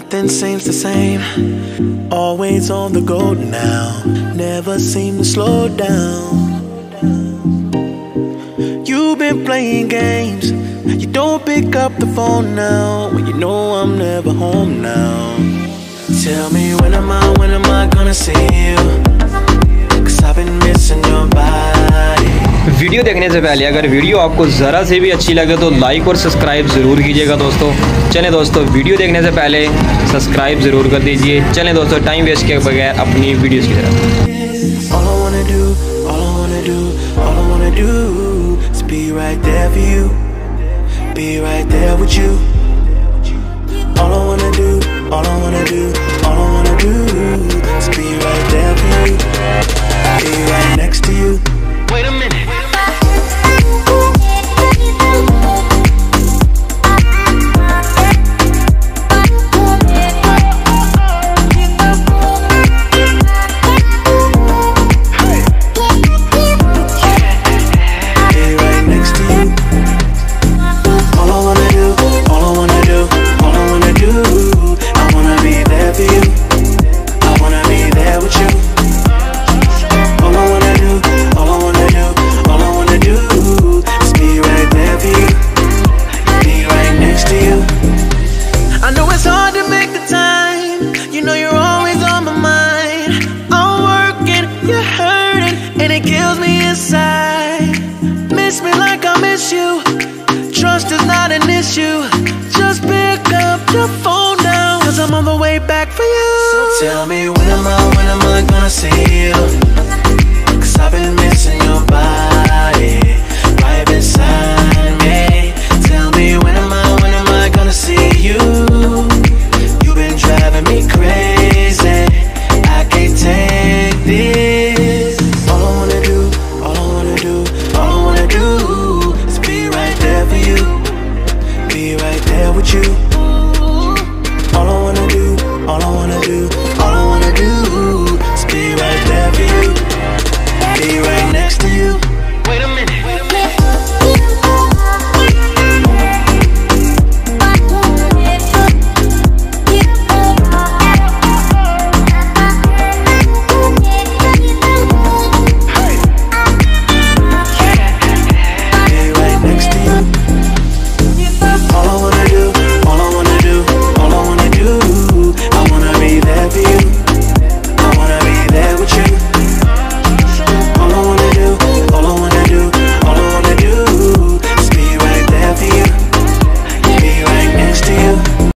Nothing seems the same. Always on the go now. Never seem to slow down. You've been playing games. You don't pick up the phone now when you know I'm never home now. Tell me when am I gonna see you? 'Cause I've been missing your body. Video देखने से पहले अगर video आपको ज़रा से भी अच्छी लगे तो लाइक और सब्सक्राइब ज़रूर कीजिएगा दोस्तों। चलें दोस्तों, वीडियो देखने से पहले सब्सक्राइब ज़रूर कर दीजिए। चलें दोस्तों, टाइम वेस्ट किए बगैर अपनी वीडियोज़ की तरफ। Be right there for you, be right there with you. All I wanna do, all I wanna do, all I wanna do is be right there for you, be right next to you. Wait a minute. Miss me like I miss you. Trust is not an issue. Just pick up your phone now, 'cause I'm on the way back for you. So tell me when am I gonna see you?